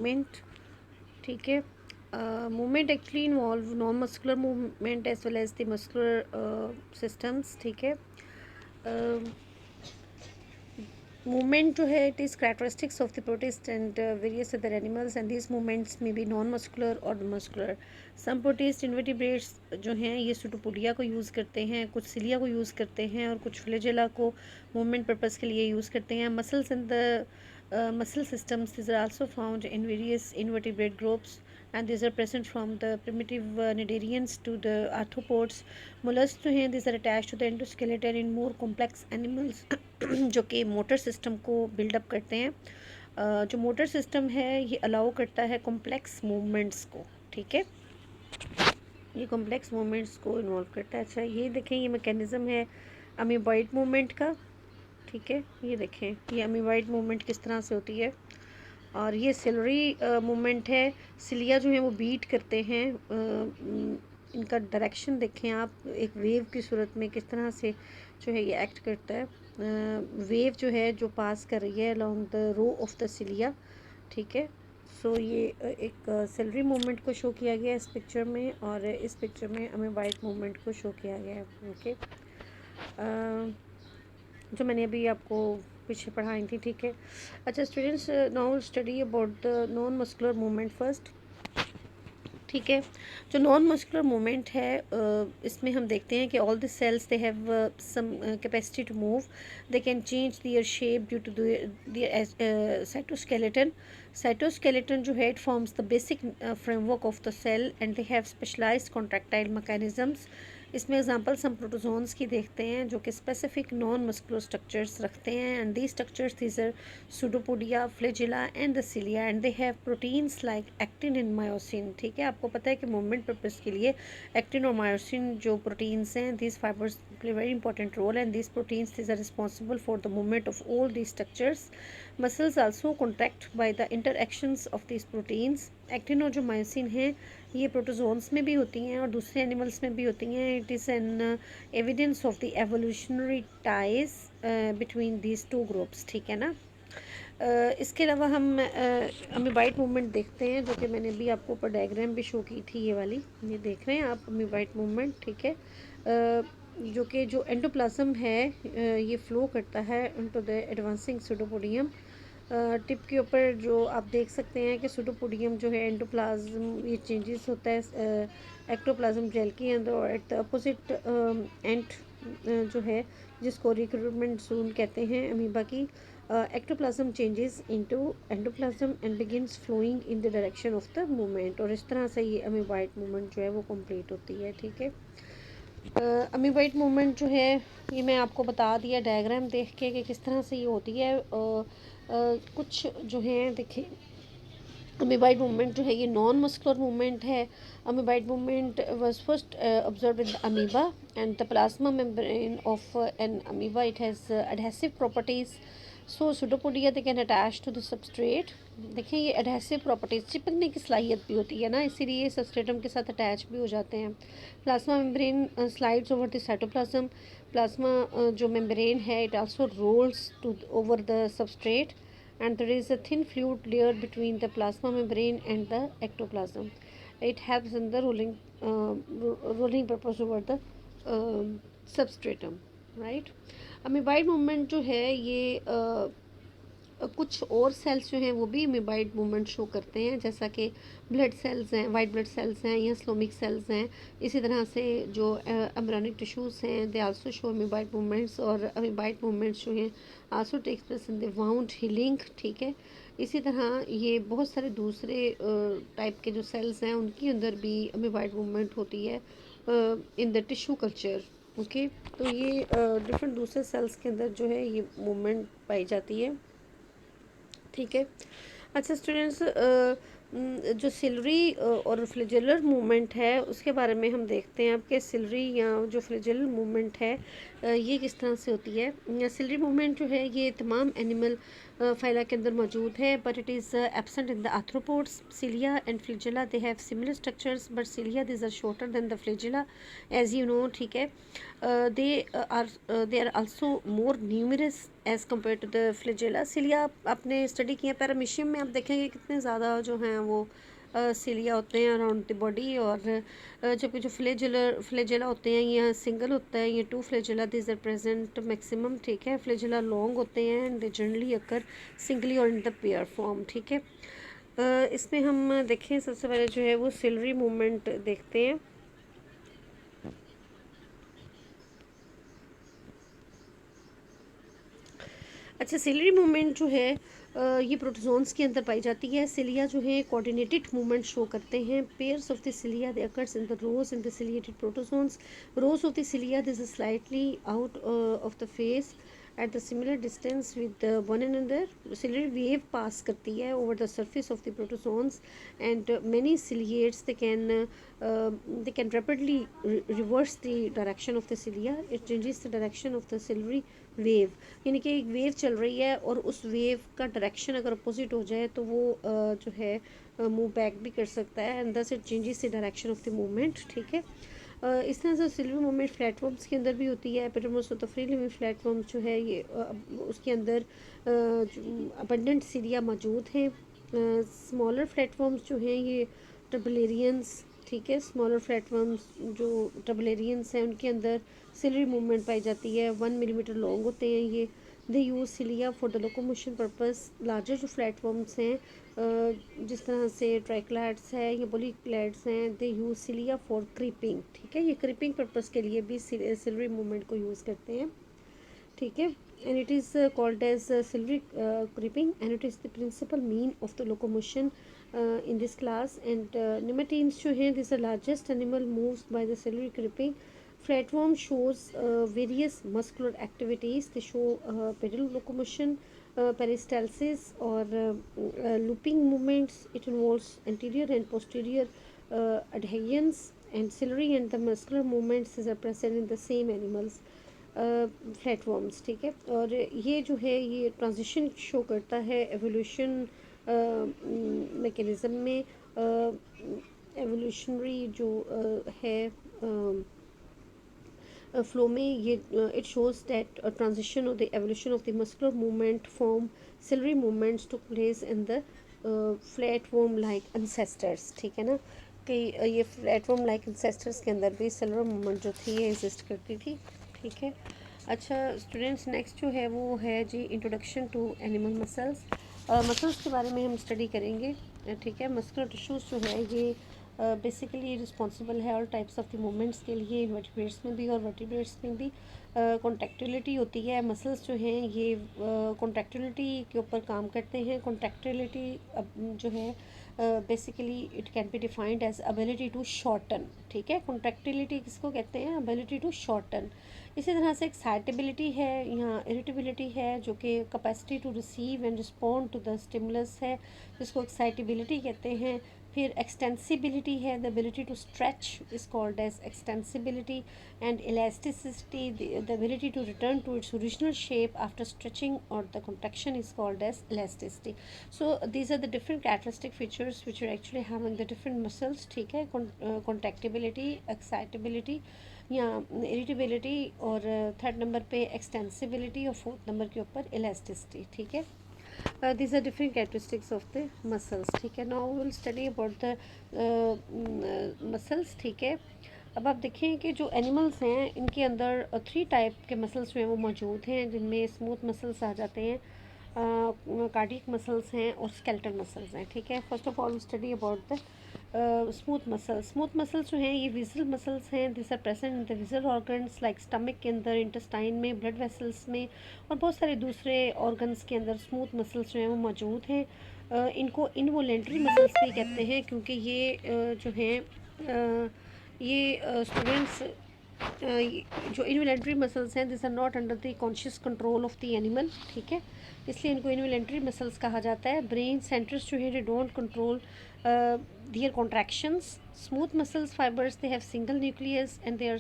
movement, ठीक है. Movement actually involve non-muscular movement as well as the muscular systems, ठीक है. Movement जो है it is characteristics of the protist and various other animals, and these movements may be non-muscular or muscular. Some protist invertebrates जो हैं ये pseudopodia को use करते हैं, कुछ सिलिया को यूज़ करते हैं और कुछ फ्लैजेला को मूवमेंट पर्पस के लिए यूज़ करते हैं. Muscles in the muscle systems, these are also found in various invertebrate groups, and these are present from the primitive cnidarians to the arthropods. Mollusks जो हैं these are attached to the endoskeleton in more complex animals जो कि motor system को buildup करते हैं. जो motor system है ये अलाउ करता है कॉम्प्लेक्स मूवमेंट्स को, ठीक है. ये कॉम्प्लेक्स मूवमेंट्स को इन्वॉल्व करता है. अच्छा ये देखें ये मैकेनिज़्म है अमीबॉइड मूवमेंट का, ठीक है. ये देखें ये अमीबॉइड मूवमेंट किस तरह से होती है. और ये सिलरी मूवमेंट है. सिलिया जो है वो बीट करते हैं. इनका डायरेक्शन देखें आप, एक वेव की सूरत में किस तरह से जो है ये एक्ट करता है. वेव जो है जो पास कर रही है along the row of the cilia, ठीक है. सो ये एक सिलरी मूवमेंट को शो किया गया है इस पिक्चर में, और इस पिक्चर में अमीबॉइड मूवमेंट को शो किया गया है, ओके. जो मैंने अभी आपको पीछे पढ़ाई थी, ठीक है. अच्छा students, now study about the non muscular movement first, ठीक है. जो नॉन मस्कुलर मूवमेंट है इसमें हम देखते हैं कि all the cells they have some capacity to move. They can change their shape due to their cytoskeleton. Cytoskeleton जो है it forms the basic framework of the cell and they have specialised contractile mechanisms. इसमें examples हम protozoans की देखते हैं जो कि specific non muscular structures रखते हैं, and the structures these are pseudopodia, flagella and the cilia, and they have proteins like actin and myosin, ठीक है. आपको पता है कि मूवमेंट पर्पस के लिए एक्टिन और मायोसिन जो प्रोटीन्स हैं, these fibres play very important role, and these proteins these are responsible for the movement of all these structures. Muscles also contract by the interactions of these proteins. Actin और जो myosin हैं ये protozoans में भी होती हैं और दूसरे एनिमल्स में भी होती हैं. It is an evidence of the evolutionary ties between these two groups, ठीक है ना. इसके अलावा हम अमीबाइट मूवमेंट देखते हैं जो कि मैंने भी आपको ऊपर डायग्राम भी शो की थी, ये वाली ये देख रहे हैं आप अमीबाइट मूवमेंट, ठीक है. जो कि जो एंडोप्लाज्म है ये फ्लो करता है into the advancing pseudopodium. Tip के ऊपर जो आप देख सकते हैं कि सूडोपोडियम जो है एंडोप्लाज्म ये चेंजेस होता है एक्टोप्लाज्म जेल के अंदर, और एट द अपोजिट एंड जो है जिसको रिक्रूटमेंट जोन कहते हैं अमीबा की, ectoplasm changes into endoplasm and begins flowing in the direction of the movement, और इस तरह से ये अमीबाइट मूवमेंट जो है वो कंप्लीट होती है, ठीक है. अमीबाइट मूवमेंट जो है ये मैं आपको बता दिया डायग्राम देख के कि किस तरह से ये होती है. कुछ जो है देखिए अमीबाइट मूवमेंट जो है ये नॉन मस्कुलर मूवमेंट है. Amoeboid movement was first observed in the amoeba and the plasma membrane of an amoeba. It has adhesive properties. So pseudopodia they can attach to the substrate. देखें ये adhesive properties चिपकने की सलाहियत भी होती है ना, इसीलिए सबस्ट्रेटम के साथ अटैच भी हो जाते हैं. Plasma membrane slides over the cytoplasm. Plasma जो मेम्ब्रेन है it also rolls to over the substrate, and there is a thin fluid layer between the plasma membrane and the ectoplasm. It helps in the rolling purpose over the substratum, right. Amoeboid movement जो है ये कुछ और sales जो हैं वो भी amoeboid movement show करते हैं, जैसा कि ब्लड सेल्स हैं, वाइट ब्लड सेल्स हैं या स्लोमिक सेल्स हैं. इसी तरह से जो एम्ब्रियोनिक टिश्यूज़ हैं they also show amoeboid movements, और अमीबाइड मूवमेंट्स जो हैं also takes place in the wound healing, ठीक है. इसी तरह ये बहुत सारे दूसरे टाइप के जो सेल्स हैं उनके अंदर भी अमीबाइड मूवमेंट होती है in the tissue culture, okay. तो ये डिफरेंट दूसरे सेल्स के अंदर जो है ये मूवमेंट पाई जाती है, ठीक है. अच्छा स्टूडेंट्स, जो सिलरी और फ्लैजेलर मूवमेंट है उसके बारे में हम देखते हैं. आपके सिलरी या जो फ्लैजेलर मूवमेंट है ये किस तरह से होती है. सिलरी मूवमेंट जो है ये तमाम एनिमल फाइला के अंदर मौजूद है, but it is absent in the arthropods. Cilia and flagella they have similar structures, but cilia this are shorter than the flagella, as you know. ठीक है, they are also more numerous as compare to the flagella. Cilia आपने study किया paramecium में, आप देखेंगे कितने ज़्यादा जो हैं वो सिलिया होते हैं अराउंड द बॉडी, और जबकि जो फ्लैजेला होते हैं ये सिंगल होता है, ये 2 flagella this are present maximum. ठीक है, फ्लैजेला लॉन्ग होते हैं and they generally occur singly और इन द पेयर फॉर्म. ठीक है, इसमें हम देखें सबसे पहले जो है वो सिलरी मूवमेंट देखते हैं. अच्छा, सिलरी मूवमेंट जो है ये प्रोटोजोन्स के अंदर पाई जाती है. सिलिया जो है कोऑर्डिनेटेड मूवमेंट शो करते हैं. Pairs of the cilia they occurs in the rows in the ciliated protozoans. Rows of the cilia this is slightly out of the face at the similar distance with one another. Ciliary wave pass करती है over the surface of the protozoans, and many ciliates they can rapidly reverse the direction of the cilia. It changes the direction of the ciliary wave. यानी कि एक wave चल रही है और उस वेव का डायरेक्शन अगर अपोजिट हो जाए तो वो जो है मूव बैक भी कर सकता है, and thus it changes the direction of the movement. ठीक है, इस तरह से सिल्वी मूवमेंट फ्लैटफॉर्म्स के अंदर भी होती है. Epidermis of the free living flatworms जो है ये उसके अंदर अबंडेंट सिलिया मौजूद हैं. स्मॉलर प्लेटफॉर्म्स जो हैं ये टबलेरियंस. ठीक है, स्मॉलर प्लेटफॉर्म्स जो टबलेरियंस हैं उनके अंदर सिलरी मूवमेंट पाई जाती है. 1 मिलीमीटर लॉन्ग होते हैं ये. They use cilia for the locomotion purpose. Larger जो प्लेटफॉर्म्स हैं जिस तरह से ट्राइक्लैड्स है या पोलीक्लैड्स हैं, they use cilia for creeping. ठीक है, ये क्रीपिंग पर्पस के लिए भी सिलरी मूवमेंट को यूज़ करते हैं. ठीक है, and it is called as silvery creeping, and it is the principal mean of the locomotion in this class. And nematodes जो हैं, this is the largest animal moves by the silvery creeping. Flatworm shows various muscular activities. They show pedal locomotion, peristalsis, or looping movements. It involves anterior and posterior adhesions, and ciliary and the muscular movements are present in the same animals. Platforms. ठीक है, और ये जो है ये transition show करता है evolution mechanism में. एवोल्यूशनरी जो है फ्लो में ये it shows that transition of the evolution of the muscular movement from ciliary movements to place in the platform like ancestors. ठीक है ना, कि ये प्लेटफॉर्म लाइक एंसेस्टर्स के अंदर भी सिलर मूवमेंट जो थी ये एग्जिस्ट करती थी. ठीक है, अच्छा स्टूडेंट्स, नेक्स्ट जो है वो है जी introduction to animal muscles. Muscles के बारे में हम स्टडी करेंगे. ठीक है, मस्कुलर टिश्यूज़ जो है ये बेसिकली रिस्पॉन्सिबल है all types of the movements के लिए, इन्वर्टिब्रेट्स में भी और वर्टिब्रेट्स में भी. कॉन्ट्रैक्टिलिटी होती है. मसल्स जो हैं ये कॉन्ट्रैक्टिलिटी के ऊपर काम करते हैं. कॉन्ट्रैक्टिलिटी जो है basically it can be defined as ability to shorten. ठीक है, कॉन्ट्रैक्टिलिटी किसको कहते हैं? Ability to shorten. इसी तरह से एक्साइटेबिलिटी है, यहाँ इरिटेबिलिटी है जो कि capacity to receive and respond to the stimulus है, जिसको एक्साइटेबिलिटी कहते हैं. फिर एक्सटेंसिबिलिटी है, the ability to stretch is called as extensibility. And elasticity, the ability to return to its original shape after stretching और the contraction is called as elasticity. So these are the different characteristic features which are actually having the different muscles. ठीक है, contractibility, excitability या irritability, और third number पे extensibility, और fourth number के ऊपर elasticity. ठीक है, these are different characteristics of the muscles. ठीक है, now we will study about the muscles. ठीक है, अब आप देखें कि जो एनिमल्स हैं इनके अंदर 3 टाइप के मसल्स जो हैं वो मौजूद हैं, जिनमें स्मूथ मसल्स आ जाते हैं, कार्डियक मसल्स हैं और स्केलेटल मसल्स हैं. ठीक है, first of all study about the smooth muscles. Smooth muscles जो हैं ये विजल मसल्स हैं. This are present in the visceral organs like stomach के अंदर, इंटेस्टाइन में, ब्लड वेसल्स में और बहुत सारे दूसरे ऑर्गन्स के अंदर स्मूथ मसल्स जो हैं वो मौजूद हैं. इनको इनवोलेंट्री मसल्स भी कहते हैं, क्योंकि ये जो हैं ये स्टूडेंट्स जो इनवोलेंट्री मसल्स हैं this are not under the conscious control of the animal. ठीक है, इसलिए इनको इनवोलेंट्री मसल्स कहा जाता है. ब्रेन सेंटर्स जो है don't control their contractions. Smooth muscles fibers, they have single nucleus and they are